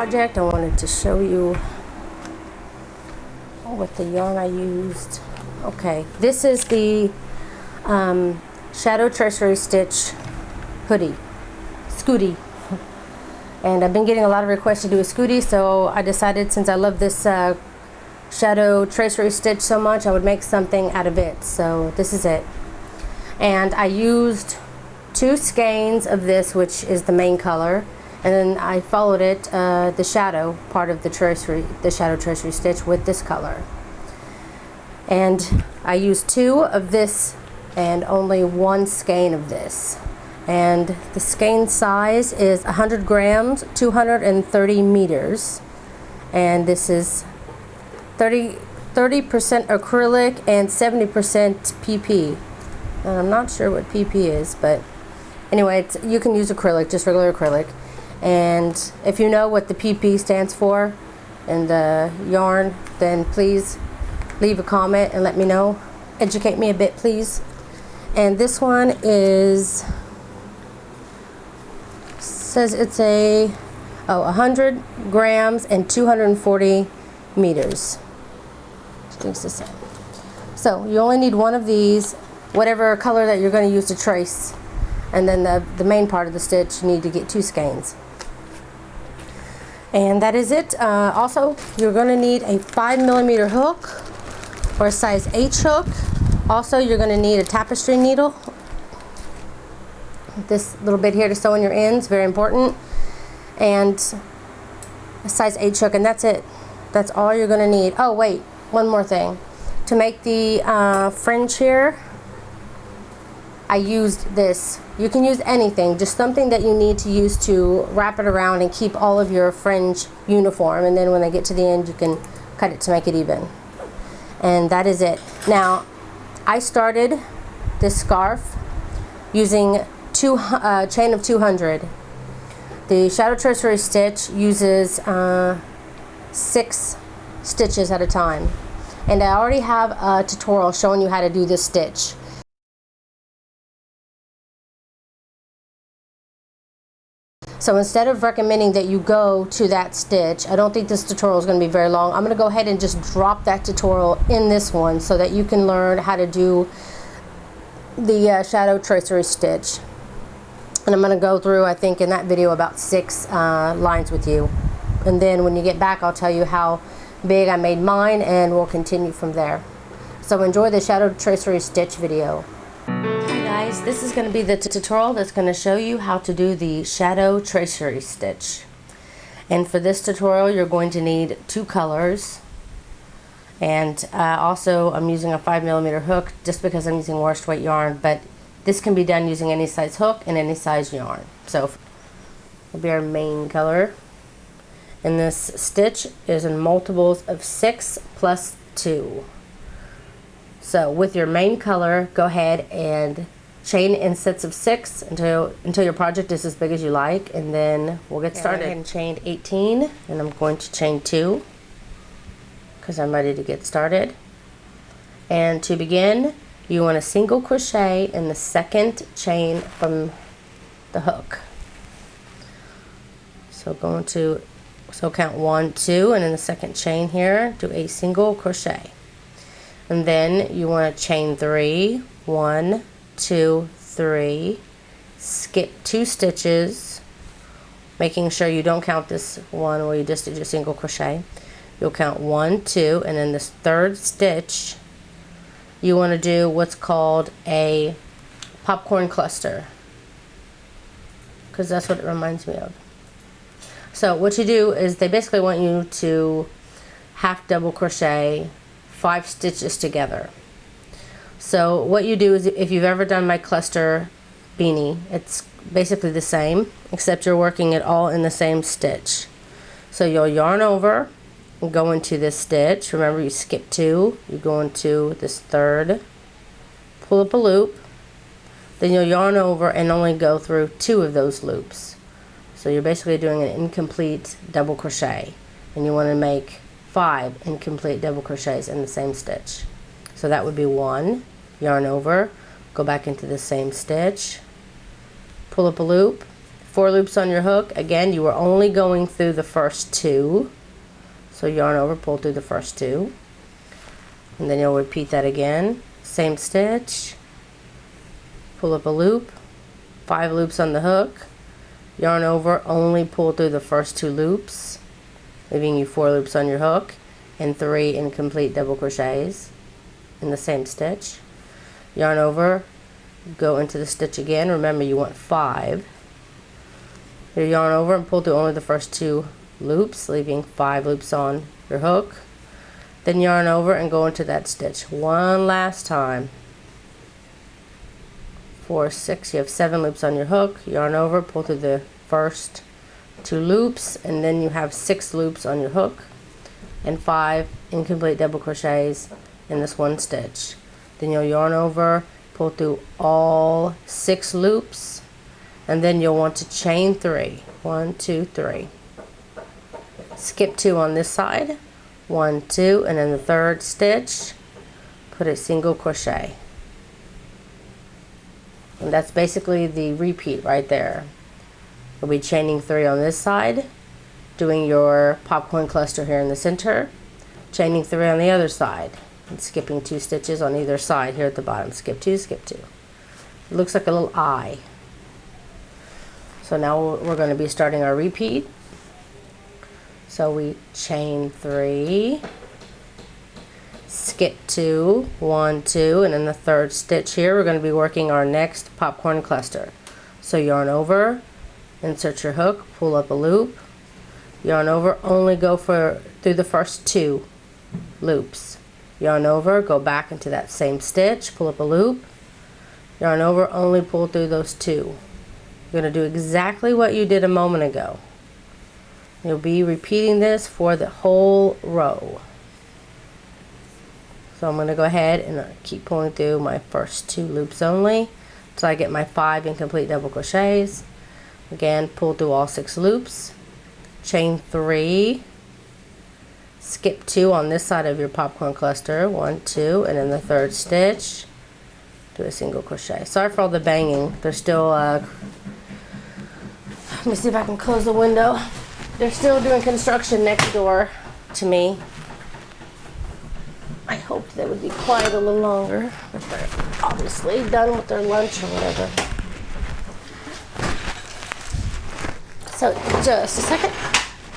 project, I wanted to show you what the yarn I used. Okay, this is the Shadow Tracery Stitch hoodie, Scoodie. And I've been getting a lot of requests to do a Scoodie, so I decided, since I love this Shadow Tracery Stitch so much, I would make something out of it. So this is it. And I used 2 skeins of this, which is the main color, and then I followed it, the shadow part of the Shadow Tracery Stitch, with this color. And I used 2 of this and only 1 skein of this. And the skein size is 100 grams, 230 meters. And this is 30% acrylic and 70% PP. And I'm not sure what PP is, but anyway, you can use acrylic, just regular acrylic. And if you know what the PP stands for in the yarn, then please leave a comment and let me know. Educate me a bit, please. And this one is, says it's 100 grams and 240 meters. I think it's the same. So you only need 1 of these, whatever color that you're going to use to trace. And then the main part of the stitch, you need to get 2 skeins. And that is it. Also, you're going to need a 5mm hook or a size H hook. Also, you're going to need a tapestry needle. This little bit here to sew in your ends, very important. And a size H hook, and that's it. That's all you're going to need. Oh, wait, one more thing. To make the fringe here, I used this. You can use anything, just something that you need to use to wrap it around and keep all of your fringe uniform, and then when they get to the end you can cut it to make it even. And that is it. Now, I started this scarf using chain of 200. The Shadow Tracery Stitch uses 6 stitches at a time, and I already have a tutorial showing you how to do this stitch. So instead of recommending that you go to that stitch, I don't think this tutorial is going to be very long. I'm going to go ahead and just drop that tutorial in this one so that you can learn how to do the Shadow Tracery Stitch. And I'm going to go through, I think, in that video about 6 lines with you. And then when you get back, I'll tell you how big I made mine, and we'll continue from there. So enjoy the Shadow Tracery Stitch video. Guys, this is going to be the tutorial that's going to show you how to do the Shadow Tracery Stitch. And for this tutorial you're going to need 2 colors, and also I'm using a 5mm hook just because I'm using wash weight yarn, but this can be done using any size hook and any size yarn. So will be our main color, and this stitch is in multiples of 6 plus 2. So with your main color, go ahead and chain in sets of 6 until your project is as big as you like, and then we'll get started. I went ahead and chained 18, and I'm going to chain 2 because I'm ready to get started. And to begin, you want to single crochet in the 2nd chain from the hook. So count 1, 2, and in the 2nd chain here, do a single crochet. And then you want to chain 3, 1, 2, 3, skip 2 stitches, making sure you don't count this one where you just did your single crochet. You'll count 1, 2, and then this 3rd stitch you want to do what's called a popcorn cluster, because that's what it reminds me of. So what you do is they basically want you to half double crochet 5 stitches together. So what you do is, if you've ever done my cluster beanie, it's basically the same, except you're working it all in the same stitch. So you'll yarn over and go into this stitch. Remember, you skip 2, you go into this 3rd, pull up a loop, then you'll yarn over and only go through 2 of those loops. So you're basically doing an incomplete double crochet, and you want to make 5 incomplete double crochets in the same stitch. So that would be 1, yarn over, go back into the same stitch, pull up a loop, 4 loops on your hook. Again, you are only going through the first 2. So yarn over, pull through the first 2. And then you'll repeat that again. Same stitch. Pull up a loop. 5 loops on the hook. Yarn over, only pull through the first 2 loops, leaving you 4 loops on your hook and 3 incomplete double crochets in the same stitch. Yarn over, go into the stitch again. Remember, you want 5. You yarn over and pull through only the first 2 loops, leaving 5 loops on your hook. Then yarn over and go into that stitch one last time. 4, 6, you have 7 loops on your hook. Yarn over, pull through the first 2 loops, and then you have 6 loops on your hook and 5 incomplete double crochets in this one stitch. Then you'll yarn over, pull through all 6 loops, and then you'll want to chain 3. 1, 2, 3. Skip 2 on this side. 1, 2, and in the third stitch, put a single crochet. And that's basically the repeat right there. You'll be chaining 3 on this side, doing your popcorn cluster here in the center, chaining 3 on the other side, and skipping 2 stitches on either side here at the bottom. Skip 2, skip 2. It looks like a little eye. So now we're going to be starting our repeat. So we chain 3, skip 2, 1, 2, and in the third stitch here we're going to be working our next popcorn cluster. So yarn over, insert your hook, pull up a loop, yarn over, only go through the first 2 loops. Yarn over, go back into that same stitch, pull up a loop, yarn over, only pull through those 2. You're going to do exactly what you did a moment ago. You'll be repeating this for the whole row. So I'm going to go ahead and keep pulling through my first 2 loops only until I get my 5 incomplete double crochets. Again, pull through all 6 loops, chain 3, skip 2 on this side of your popcorn cluster, 1, 2, and in the third stitch, do a single crochet. Sorry for all the banging. They're still, let me see if I can close the window. They're still doing construction next door to me. I hoped they would be quiet a little longer, but they're obviously done with their lunch or whatever. So just a second.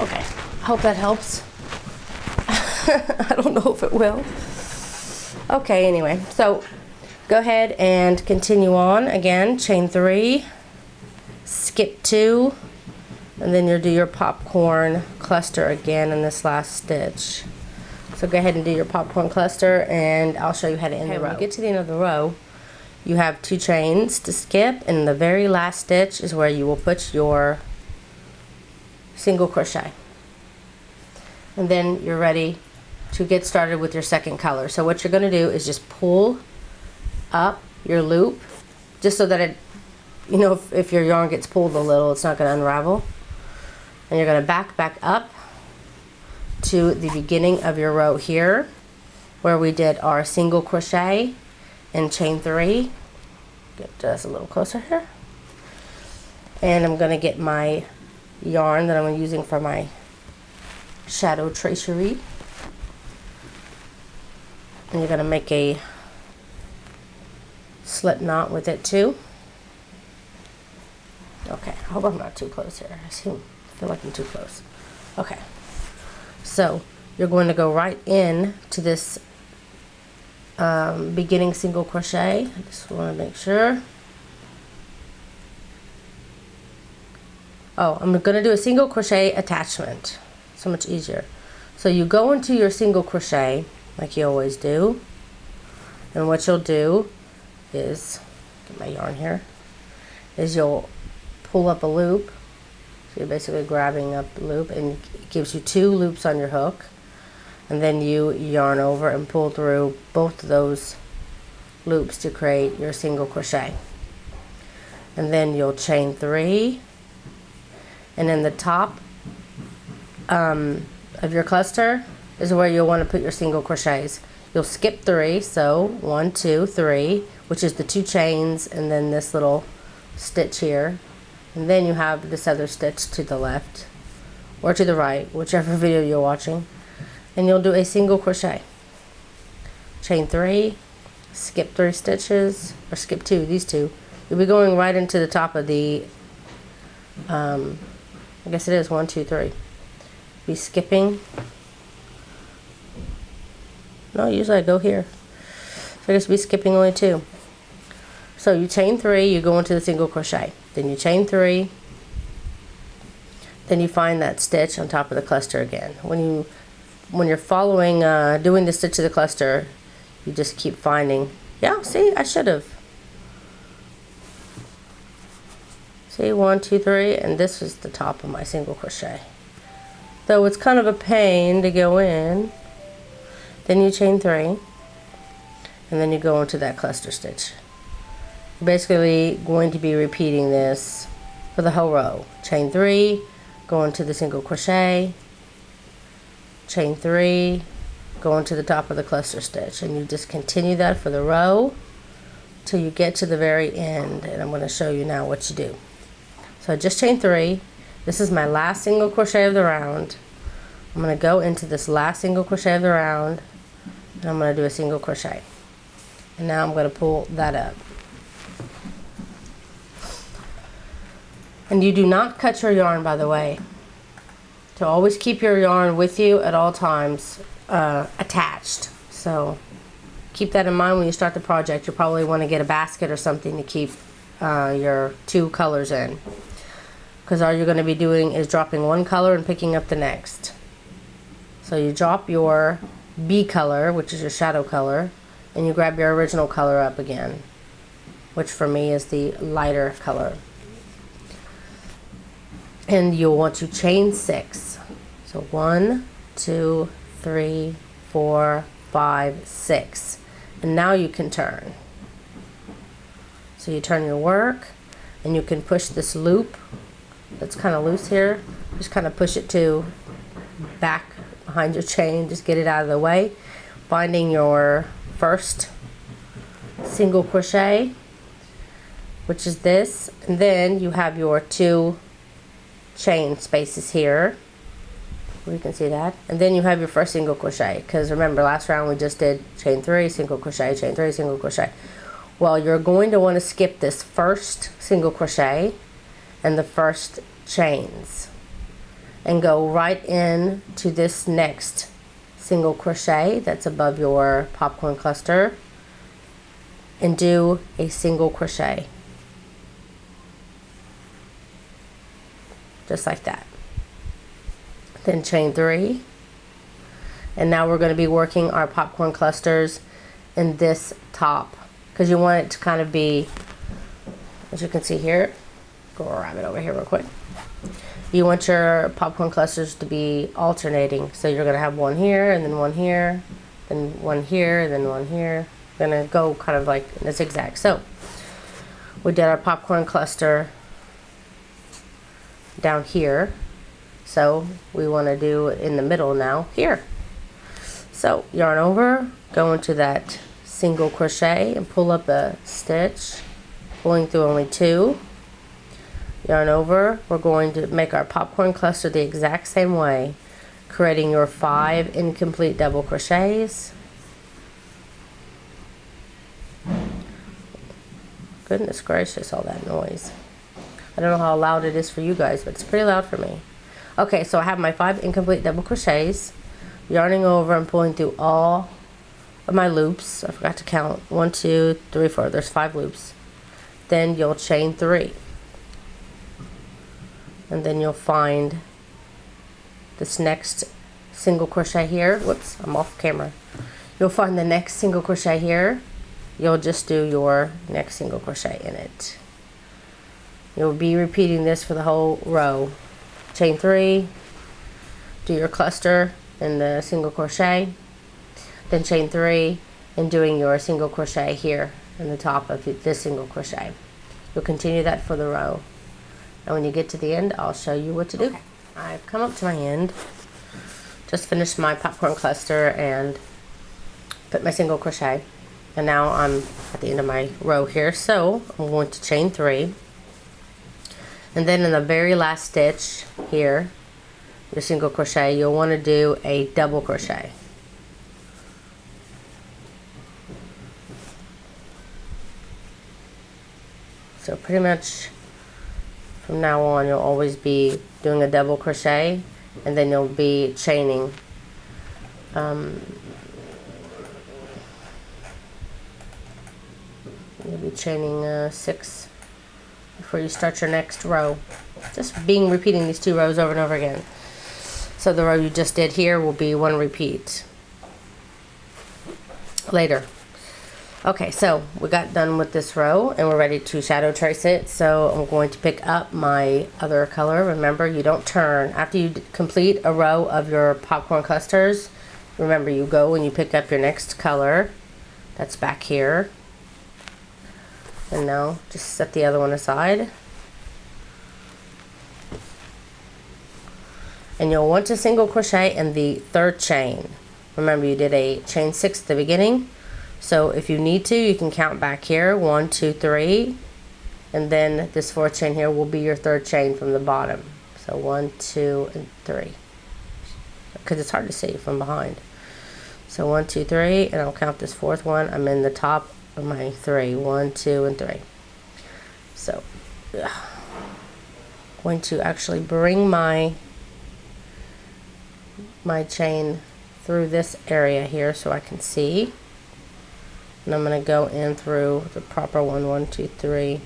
Okay, I hope that helps. I don't know if it will. Okay, anyway, so go ahead and continue on. Again, chain 3, skip 2, and then you'll do your popcorn cluster again in this last stitch. So go ahead and do your popcorn cluster, and I'll show you how to end the row. When you get to the end of the row, you have 2 chains to skip, and the very last stitch is where you will put your single crochet. And then you're ready to get started with your second color. So what you're going to do is just pull up your loop, just so that it, you know, if your yarn gets pulled a little, it's not going to unravel. And you're going to back up to the beginning of your row here, where we did our single crochet and chain 3. Get just a little closer here. And I'm going to get my yarn that I'm using for my shadow tracery. And you're going to make a slip knot with it too. Okay, I hope I'm not too close here. I feel like I'm too close. Okay, so you're going to go right in to this beginning single crochet. I just want to make sure. Oh, I'm going to do a single crochet attachment. So much easier. So you go into your single crochet like you always do, and what you'll do is, get my yarn here, is you'll pull up a loop. So you're basically grabbing up the loop, and it gives you 2 loops on your hook, and then you yarn over and pull through both of those loops to create your single crochet. And then you'll chain 3, and in the top of your cluster is where you'll want to put your single crochets. You'll skip 3, so 1, 2, 3, which is the 2 chains, and then this little stitch here and then you have this other stitch to the left or to the right, whichever video you're watching, and you'll do a single crochet, chain 3, skip 3 stitches, or skip 2, these two. You'll be going right into the top of the I guess it is 1, 2, 3. Be skipping. No, usually I go here. So I guess be skipping only 2. So you chain 3, you go into the single crochet. Then you chain 3. Then you find that stitch on top of the cluster again. When you're following, doing the stitch of the cluster, you just keep finding. Yeah, see, I should have. See, 1, 2, 3, and this is the top of my single crochet. Though it's kind of a pain to go in. Then you chain 3, and then you go into that cluster stitch. You're basically going to be repeating this for the whole row. Chain 3, go into the single crochet, chain 3, go into the top of the cluster stitch, and you just continue that for the row till you get to the very end, and I'm going to show you now what you do. So I just chain 3. This is my last single crochet of the round. I'm going to go into this last single crochet of the round, and I'm going to do a single crochet. And now I'm going to pull that up. And you do not cut your yarn, by the way. To always keep your yarn with you at all times, attached. So keep that in mind when you start the project. You probably want to get a basket or something to keep your 2 colors in. Because all you're going to be doing is dropping one color and picking up the next. So you drop your B color, which is your shadow color, and you grab your original color up again, which for me is the lighter color. And you'll want to chain 6. So 1, 2, 3, 4, 5, 6. And now you can turn. So you turn your work, and you can push this loop that's kind of loose here. Just kind of push it to back behind your chain. Just get it out of the way. Finding your first single crochet, which is this, and then you have your 2 chain spaces here. You can see that. And then you have your first single crochet, because remember last round we just did chain 3, single crochet, chain 3, single crochet. Well, you're going to want to skip this first single crochet and the first chains and go right in to this next single crochet that's above your popcorn cluster and do a single crochet, just like that. Then chain 3, and now we're going to be working our popcorn clusters in this top, because you want it to kind of be, as you can see here, go grab it over here real quick. You want your popcorn clusters to be alternating, so you're going to have one here and then one here, then one here and then one here. You're going to go kind of like in a zigzag. So we did our popcorn cluster down here, so we want to do it in the middle now here. So yarn over, go into that single crochet and pull up a stitch, pulling through only 2. Yarn over, we're going to make our popcorn cluster the exact same way, creating your 5 incomplete double crochets. Goodness gracious, all that noise. I don't know how loud it is for you guys, but it's pretty loud for me. Okay, so I have my 5 incomplete double crochets, yarning over and pulling through all of my loops. I forgot to count. 1, 2, 3, 4. There's 5 loops. Then you'll chain 3. And then you'll find this next single crochet here. Whoops, I'm off camera. You'll find the next single crochet here. You'll just do your next single crochet in it. You'll be repeating this for the whole row. Chain 3, do your cluster in the single crochet, then chain 3 and doing your single crochet here in the top of this single crochet. You'll continue that for the row. And when you get to the end, I'll show you what to do. Okay. I've come up to my end, just finished my popcorn cluster and put my single crochet. And now I'm at the end of my row here, so I'm going to chain 3. And then in the very last stitch here, your single crochet, you'll want to do a double crochet. So pretty much from now on you'll always be doing a double crochet, and then you'll be chaining. You'll be chaining 6 before you start your next row. Just repeating these 2 rows over and over again. So the row you just did here will be 1 repeat later. Okay, so we got done with this row and we're ready to shadow trace it. So I'm going to pick up my other color. Remember, you don't turn. After you complete a row of your popcorn clusters, remember you go and you pick up your next color. That's back here. And now just set the other one aside. And you'll want to single crochet in the 3rd chain. Remember, you did a chain 6 at the beginning. So if you need to, you can count back here, 1, 2, 3. And then this 4th chain here will be your 3rd chain from the bottom. So 1, 2, and 3. Because it's hard to see from behind. So 1, 2, 3, and I'll count this 4th one. I'm in the top of my 3. 1, 2, and 3. So I'm going to actually bring my chain through this area here so I can see. And I'm going to go in through the proper one. 1, 2, 3,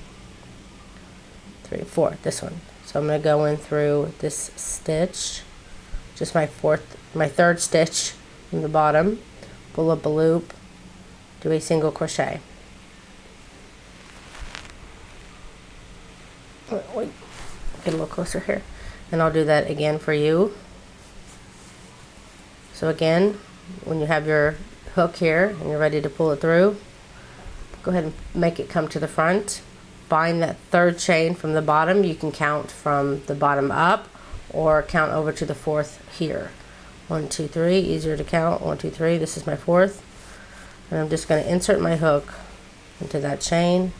4. This one. So I'm going to go in through this stitch, just my 3rd stitch from the bottom, pull up a loop, do a single crochet. Wait, get a little closer here, and I'll do that again for you. So again, when you have your hook here and you're ready to pull it through, go ahead and make it come to the front. Bind that 3rd chain from the bottom. You can count from the bottom up or count over to the 4th here. 1, 2, 3, easier to count. 1, 2, 3, this is my 4th. And I'm just going to insert my hook into that chain,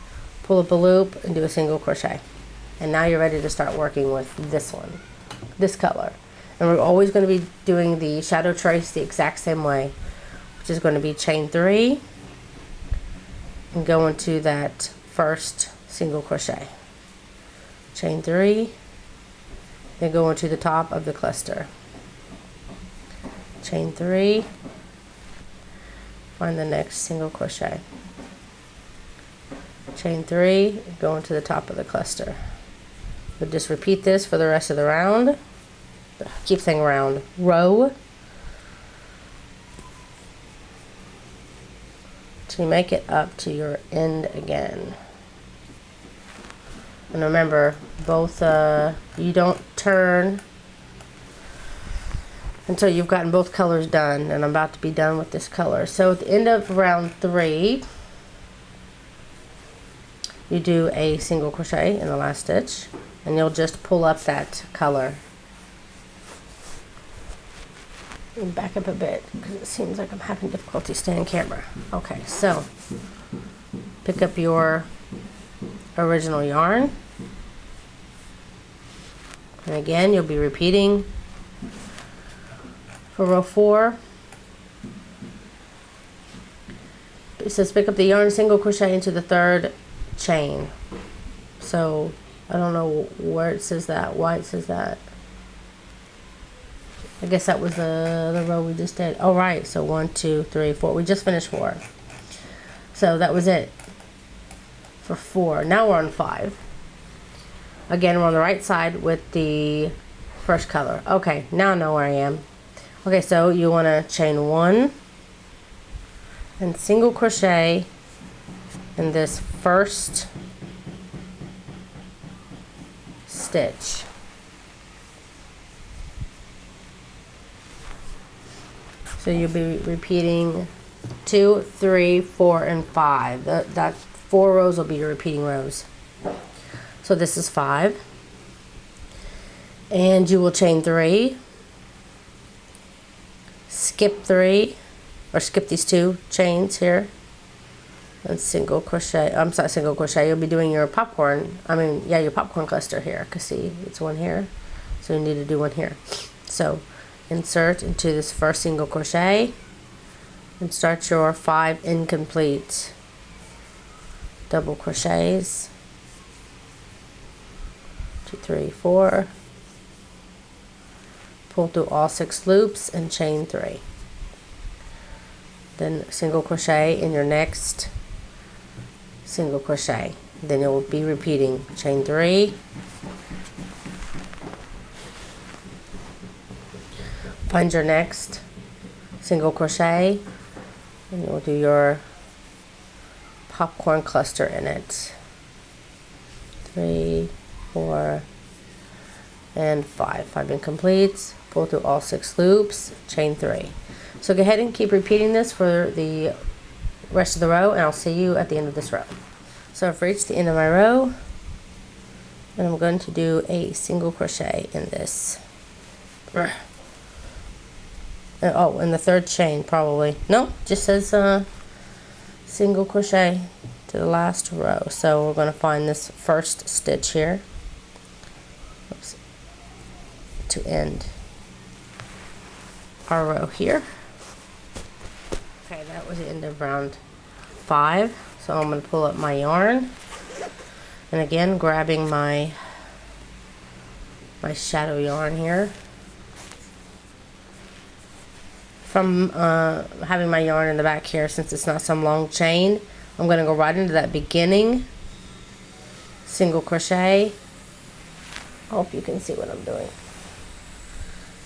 pull up a loop, and do a single crochet. And now you're ready to start working with this one, this color. And we're always going to be doing the shadow trace the exact same way, which is going to be chain 3 and go into that 1st single crochet. Chain 3, then go into the top of the cluster. Chain 3, find the next single crochet. Chain 3, go into the top of the cluster. We'll just repeat this for the rest of the round. Keep saying round. Row. To make it up to your end again. And remember, both you don't turn until you've gotten both colors done, and I'm about to be done with this color. So at the end of round 3, you do a single crochet in the last stitch, and you'll just pull up that color. And back up a bit because it seems like I'm having difficulty staying camera. Okay, so pick up your original yarn, and again you'll be repeating for row 4. It says pick up the yarn, single crochet into the 3rd chain. So I don't know where it says that, why it says that. I guess that was the row we just did. Oh, right. So 1, 2, 3, 4. We just finished 4. So that was it for 4. Now we're on 5. Again, we're on the right side with the first color. Okay, now I know where I am. Okay, so you want to chain 1 and single crochet in this first stitch. So you'll be repeating 2, 3, 4, and 5. That 4 rows will be your repeating rows. So this is 5. And you will chain 3, skip 3, or skip these 2 chains here, and single crochet. I'm sorry, single crochet. You'll be doing your popcorn. Your popcorn cluster here. Cause see, it's one here, so you need to do one here. So insert into this first single crochet and start your 5 incomplete double crochets. 2, 3, 4. Pull through all 6 loops and chain 3. Then single crochet in your next single crochet. Then you'll be repeating chain 3, find your next single crochet, and you'll do your popcorn cluster in it. 3, 4, and 5. 5 incomplete. Pull through all 6 loops, chain 3. So go ahead and keep repeating this for the rest of the row, and I'll see you at the end of this row. So I've reached the end of my row, and I'm going to do a single crochet in this. Oh, in the 3rd chain probably. No, just says single crochet to the last row. So we're going to find this first stitch here. Oops. To end our row here. Okay, that was the end of round 5. So I'm going to pull up my yarn, and again grabbing my shadow yarn here. From having my yarn in the back here, since it's not some long chain, I'm going to go right into that beginning single crochet. I hope you can see what I'm doing.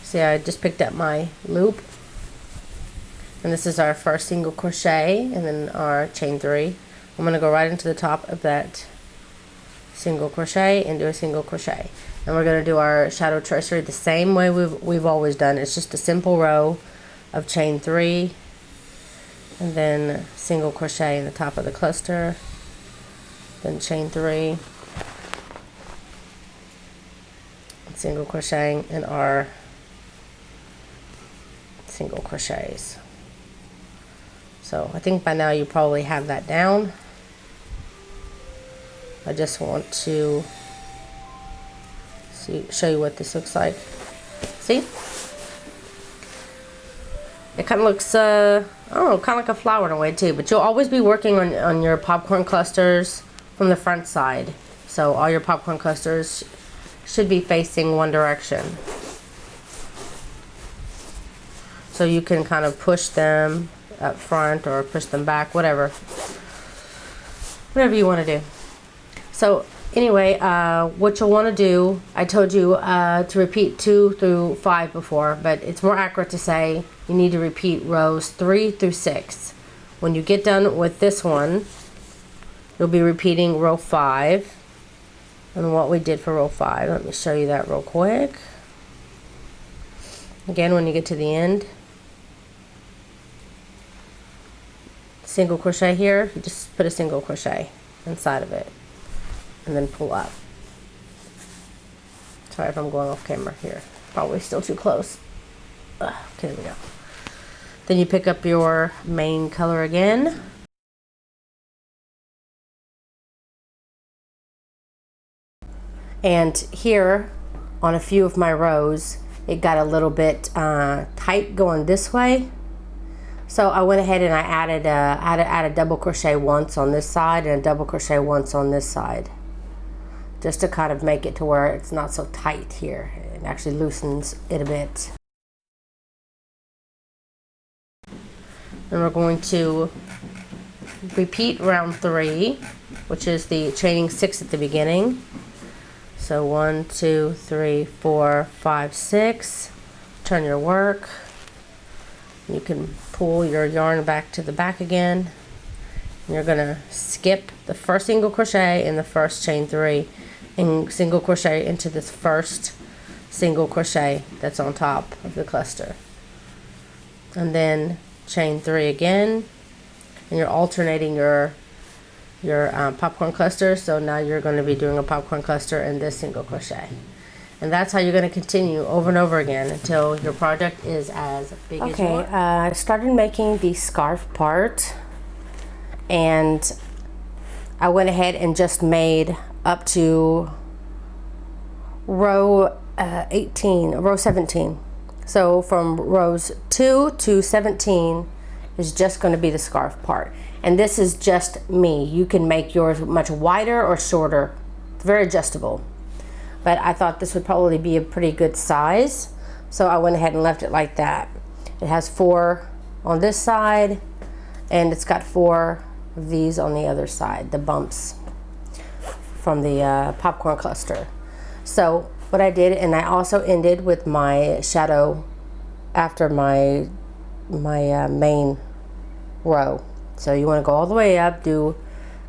See, I just picked up my loop, and this is our first single crochet, and then our chain 3. I'm going to go right into the top of that single crochet and do a single crochet, and we're going to do our shadow tracery the same way we've always done. It's just a simple row of chain 3 and then single crochet in the top of the cluster, then chain 3, and single crocheting in our single crochets. So I think by now you probably have that down. I just want to show you what this looks like. See? It kind of looks, I don't know, kind of like a flower in a way too, but you'll always be working on your popcorn clusters from the front side. So all your popcorn clusters should be facing one direction. So you can kind of push them up front or push them back, whatever you want to do. So anyway, what you'll want to do, I told you to repeat 2 through 5 before, but it's more accurate to say you need to repeat rows 3 through 6. When you get done with this one, you'll be repeating row 5 and what we did for row 5. Let me show you that real quick. Again, when you get to the end, single crochet here, you just put a single crochet inside of it and then pull up. Sorry if I'm going off camera here, probably still too close. Okay, there we go. Then you pick up your main color again, and here on a few of my rows it got a little bit tight going this way. So I went ahead and I added a double crochet once on this side and a double crochet once on this side, just to kind of make it to where it's not so tight here. It actually loosens it a bit. And we're going to repeat round 3, which is the chaining 6 at the beginning. So 1, 2, 3, 4, 5, 6. Turn your work. You can pull your yarn back to the back again. And you're going to skip the first single crochet in the first chain 3 and single crochet into this first single crochet that's on top of the cluster. And then chain 3 again. And you're alternating your popcorn cluster. So now you're going to be doing a popcorn cluster in this single crochet. And that's how you're going to continue over and over again until your project is as big as you want. I started making the scarf part, and I went ahead and just made up to row 17. So from rows 2 to 17 is just going to be the scarf part. And this is just me. You can make yours much wider or shorter. It's very adjustable. But I thought this would probably be a pretty good size, so I went ahead and left it like that. It has 4 on this side, and it's got 4 of these on the other side, the bumps from the popcorn cluster. So what I did, and I also ended with my shadow after my main row. So you want to go all the way up, do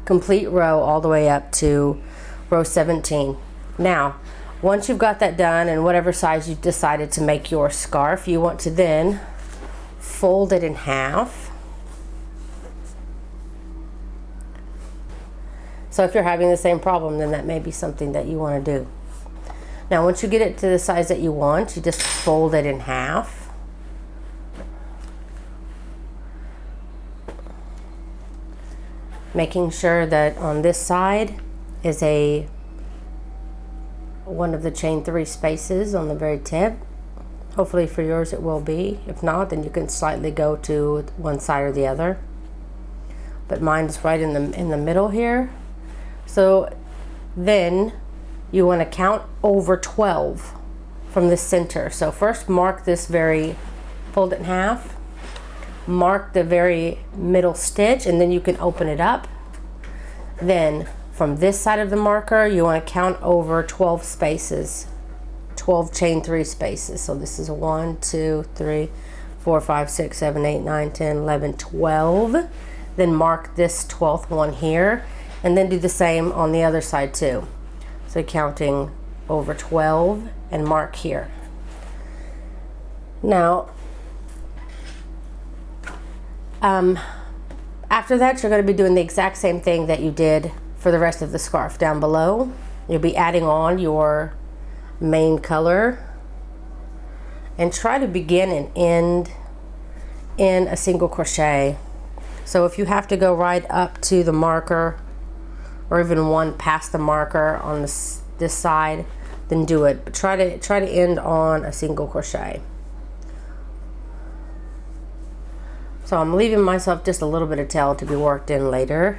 complete row all the way up to row 17. Now, once you've got that done and whatever size you've decided to make your scarf, you want to then fold it in half. So if you're having the same problem, then that may be something that you want to do. Now, once you get it to the size that you want, you just fold it in half. Making sure that on this side is one of the chain 3 spaces on the very tip. Hopefully for yours it will be. If not, then you can slightly go to one side or the other. But mine is right in the middle here. So then you want to count over 12 from the center. So first mark this fold it in half, mark the very middle stitch, and then you can open it up. Then from this side of the marker, you want to count over 12 spaces, 12 chain 3 spaces. So this is 1, 2, 3, 4, 5, 6, 7, 8, 9, 10, 11, 12. Then mark this 12th one here, and then do the same on the other side too. So counting over 12 and mark here. Now, after that, you're going to be doing the exact same thing that you did for the rest of the scarf. Down below, you'll be adding on your main color, and try to begin and end in a single crochet. So if you have to go right up to the marker, or even one past the marker on this side, then do it. But try to end on a single crochet. So I'm leaving myself just a little bit of tail to be worked in later.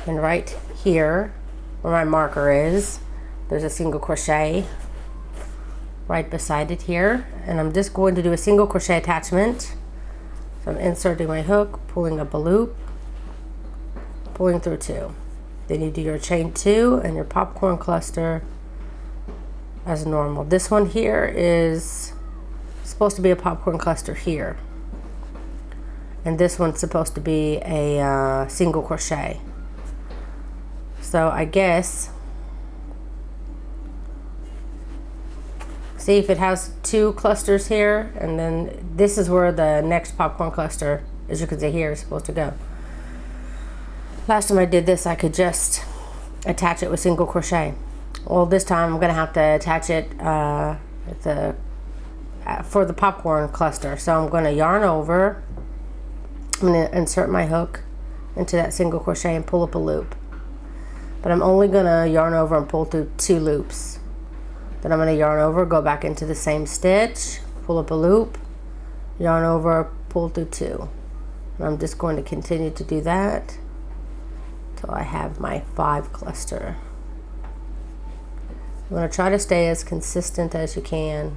And right here, where my marker is, there's a single crochet right beside it here. And I'm just going to do a single crochet attachment. So I'm inserting my hook, pulling up a loop, pulling through 2. Then you do your chain 2 and your popcorn cluster as normal. This one here is supposed to be a popcorn cluster here, and this one's supposed to be a single crochet. So I guess, see if it has 2 clusters here, and then this is where the next popcorn cluster, as you can see here, is supposed to go. Last time I did this, I could just attach it with single crochet. Well, this time I'm gonna have to attach it for the popcorn cluster. So I'm gonna yarn over, I'm gonna insert my hook into that single crochet and pull up a loop. But I'm only gonna yarn over and pull through 2 loops. Then I'm gonna yarn over, go back into the same stitch, pull up a loop, yarn over, pull through 2. And I'm just going to continue to do that till I have my 5 cluster. I'm going to try to stay as consistent as you can.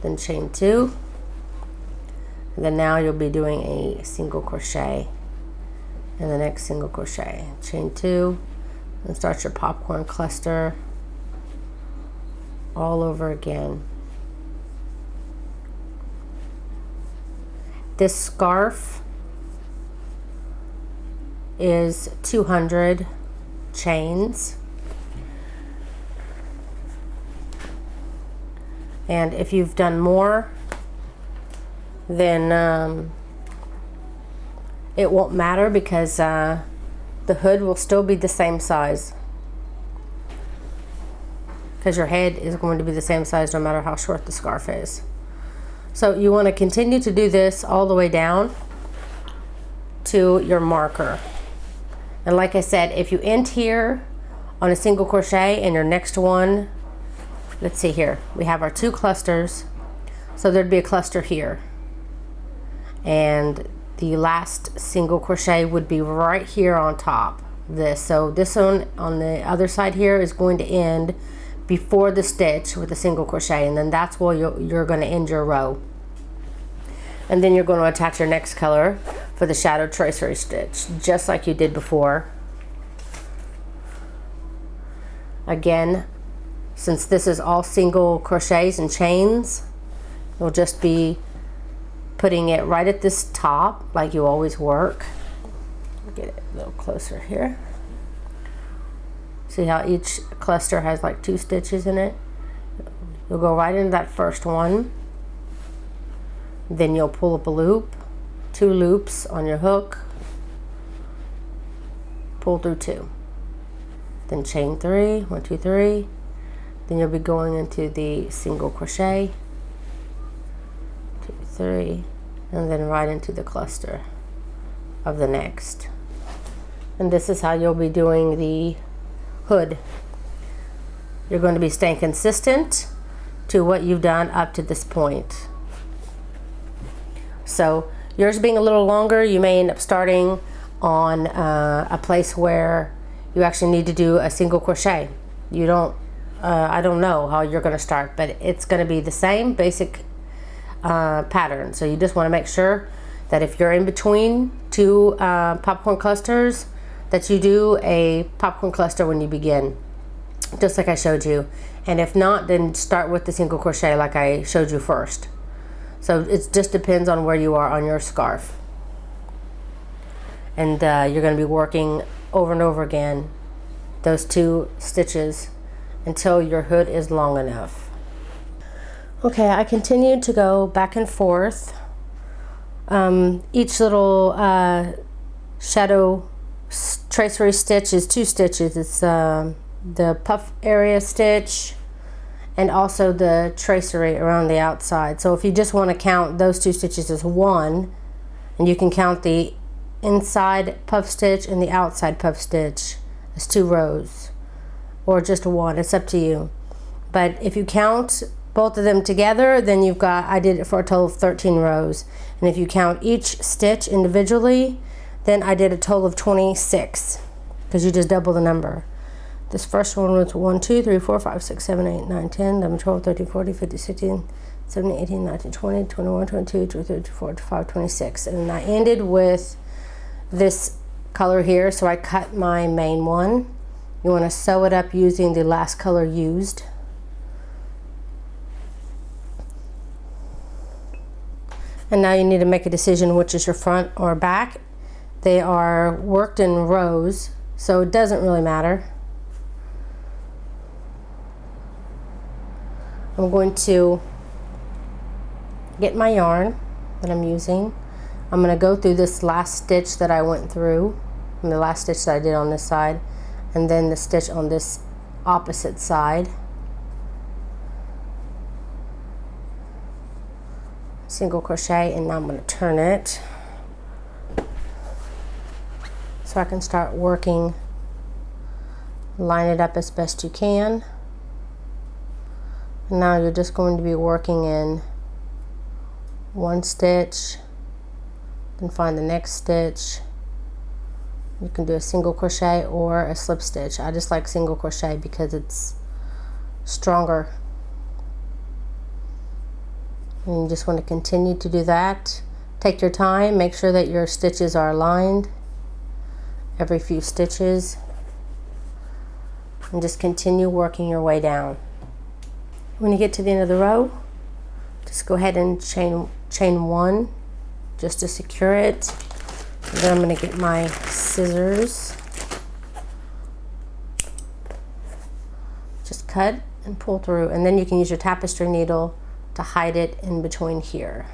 Then chain 2, and then now you'll be doing a single crochet in the next single crochet. Chain 2, and start your popcorn cluster all over again. This scarf is 200 chains, and if you've done more, then it won't matter, because the hood will still be the same size, because your head is going to be the same size no matter how short the scarf is. So you want to continue to do this all the way down to your marker. And like I said, if you end here on a single crochet and your next one, let's see here, we have our 2 clusters, so there'd be a cluster here, and the last single crochet would be right here on top of this. So this one on the other side here is going to end before the stitch with a single crochet, and then that's where you're going to end your row. And then you're going to attach your next color for the shadow tracery stitch, just like you did before. Again, since this is all single crochets and chains, you'll just be putting it right at this top like you always work. Get it a little closer here. See how each cluster has like 2 stitches in it? You'll go right into that first one. Then you'll pull up a loop, 2 loops on your hook, pull through 2. Then chain 3, 1, 2, 3. Then you'll be going into the single crochet, 2, 3, and then right into the cluster of the next. And this is how you'll be doing the hood. You're going to be staying consistent to what you've done up to this point. So yours being a little longer, you may end up starting on a place where you actually need to do a single crochet. You don't, I don't know how you're going to start, but it's going to be the same basic pattern. So you just want to make sure that if you're in between 2 popcorn clusters, that you do a popcorn cluster when you begin, just like I showed you. And if not, then start with the single crochet like I showed you first. So it just depends on where you are on your scarf. And you're going to be working over and over again those 2 stitches until your hood is long enough. Okay, I continued to go back and forth. Each little shadow tracery stitch is 2 stitches. It's the puff area stitch and also the tracery around the outside. So if you just want to count those 2 stitches as 1, and you can count the inside puff stitch and the outside puff stitch as 2 rows, or just 1, it's up to you. But if you count both of them together, then you've got, I did it for a total of 13 rows. And if you count each stitch individually, then I did a total of 26, because you just double the number. This first one was 1, 2, 3, 4, 5, 6, 7, 8, 9, 10, 11, 12, 13, 14, 15, 16, 17, 18, 19, 20, 21, 22, 23, 24, 25, 26. And I ended with this color here, so I cut my main one. You want to sew it up using the last color used. And now you need to make a decision which is your front or back. They are worked in rows, so it doesn't really matter. I'm going to get my yarn that I'm using. I'm going to go through this last stitch that I went through, and the last stitch that I did on this side, and then the stitch on this opposite side. Single crochet, and now I'm going to turn it so I can start working. Line it up as best you can. And now you're just going to be working in 1 stitch, then find the next stitch. You can do a single crochet or a slip stitch. I just like single crochet because it's stronger. And you just want to continue to do that. Take your time, make sure that your stitches are aligned every few stitches, and just continue working your way down. When you get to the end of the row, just go ahead and chain 1 just to secure it. And then I'm going to get my scissors, just cut and pull through, and then you can use your tapestry needle to hide it in between here.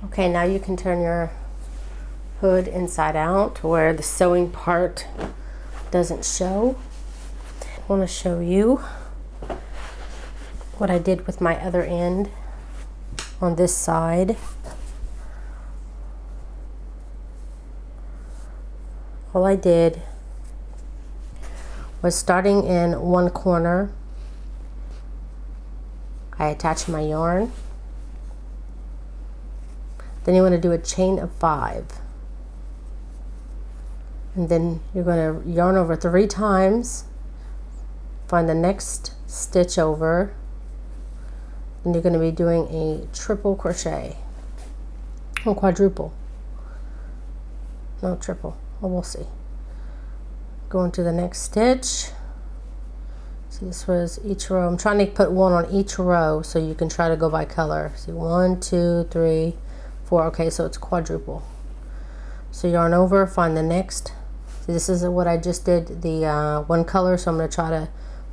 Okay, now you can turn your hood inside out where the sewing part doesn't show. I want to show you what I did with my other end on this side. all I did was, starting in one corner, I attached my yarn. Then you want to do a chain of 5. And then you're going to yarn over 3 times, find the next stitch over, and you're going to be doing a triple crochet, or quadruple, no, triple, well, we'll see. Go into the next stitch. See, this was each row. I'm trying to put one on each row so you can try to go by color. See, 1, 2, 3, 4. Okay, so it's quadruple. So yarn over, find the next. See, this is what I just did, the one color, so I'm going to try to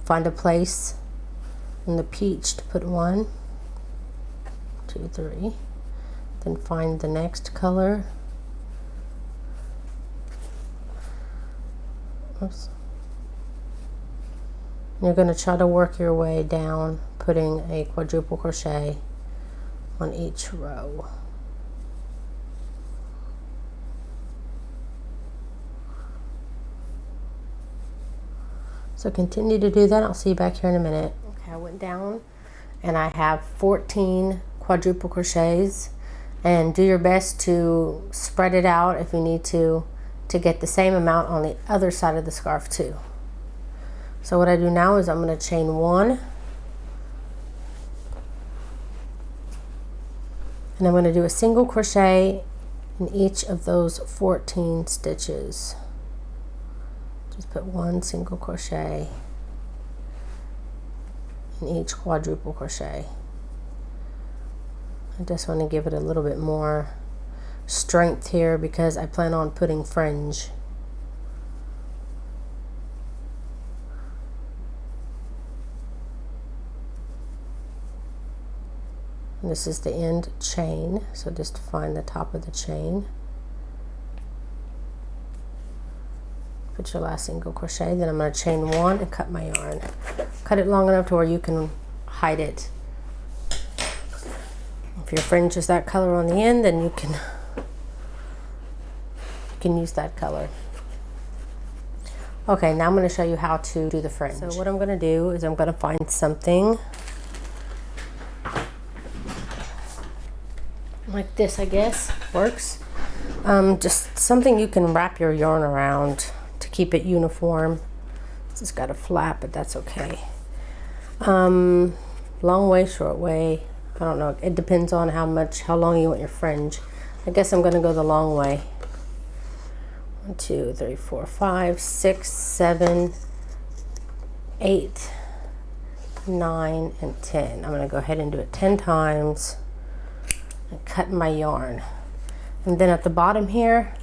find a place in the peach to put 1, 2, 3. Then find the next color. Oops. You're going to try to work your way down, putting a quadruple crochet on each row. So continue to do that. I'll see you back here in a minute. Okay, I went down and I have 14 quadruple crochets, and do your best to spread it out if you need to get the same amount on the other side of the scarf too. So what I do now is I'm going to chain 1, and I'm going to do a single crochet in each of those 14 stitches. Just put 1 single crochet in each quadruple crochet. I just want to give it a little bit more strength here because I plan on putting fringe. And this is the end chain, so just find the top of the chain. Put your last single crochet, then I'm going to chain 1 and cut my yarn. Cut it long enough to where you can hide it. If your fringe is that color on the end, then you can use that color. Okay, now I'm going to show you how to do the fringe. So what I'm going to do is I'm going to find something like this, I guess, works. Just something you can wrap your yarn around to keep it uniform. It's just got a flap, but that's okay. Long way, short way, I don't know. It depends on how long you want your fringe. I guess I'm going to go the long way. 1, 2, 3, 4, 5, 6, 7, 8, 9, and 10. I'm going to go ahead and do it 10 times and cut my yarn. And then at the bottom here,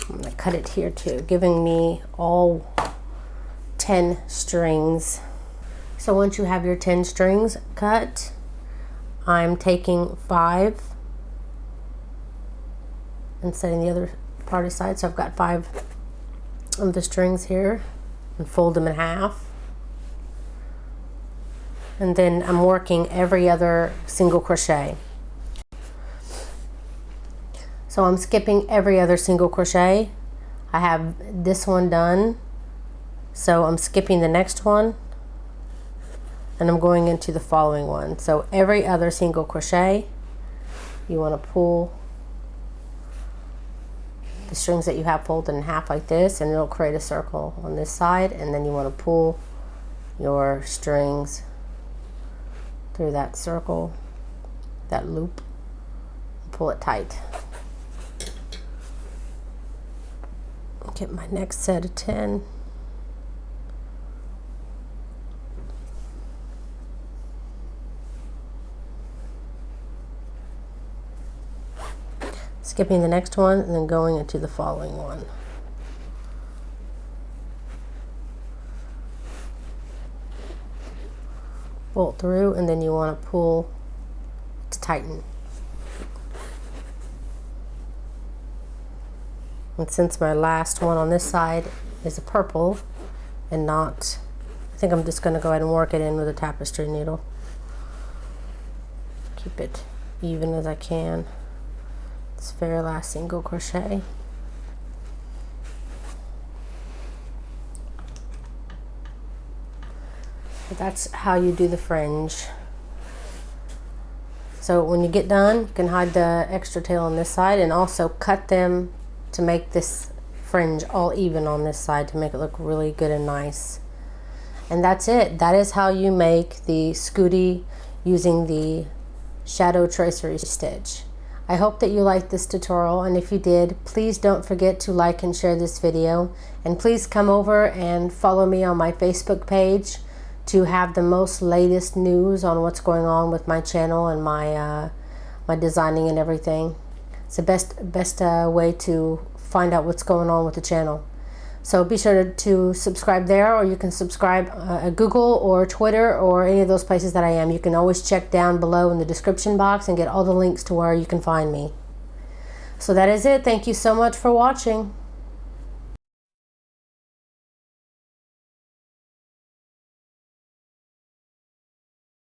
I'm going to cut it here too, giving me all 10 strings. So once you have your 10 strings cut, I'm taking 5 and setting the other part aside. So I've got 5 of the strings here and fold them in half. And then I'm working every other single crochet. So I'm skipping every other single crochet. I have this one done, so I'm skipping the next one and I'm going into the following one. So every other single crochet, you want to pull the strings that you have folded in half like this, and it'll create a circle on this side, and then you want to pull your strings through that circle, that loop, and pull it tight. Get my next set of 10. Skipping the next one and then going into the following one. Bolt through, and then you want to pull to tighten. And since my last one on this side is a purple and not, I think I'm just going to go ahead and work it in with a tapestry needle. Keep it even as I can. This very last single crochet. But that's how you do the fringe. So when you get done, you can hide the extra tail on this side and also cut them to make this fringe all even on this side to make it look really good and nice. And that's it. That is how you make the Scoodie using the shadow tracery stitch. I hope that you liked this tutorial, and if you did, please don't forget to like and share this video, and please come over and follow me on my Facebook page to have the most latest news on what's going on with my channel and my my designing and everything. It's the best way to find out what's going on with the channel. So be sure to subscribe there, or you can subscribe at Google or Twitter or any of those places that I am. You can always check down below in the description box and get all the links to where you can find me. So that is it. Thank you so much for watching.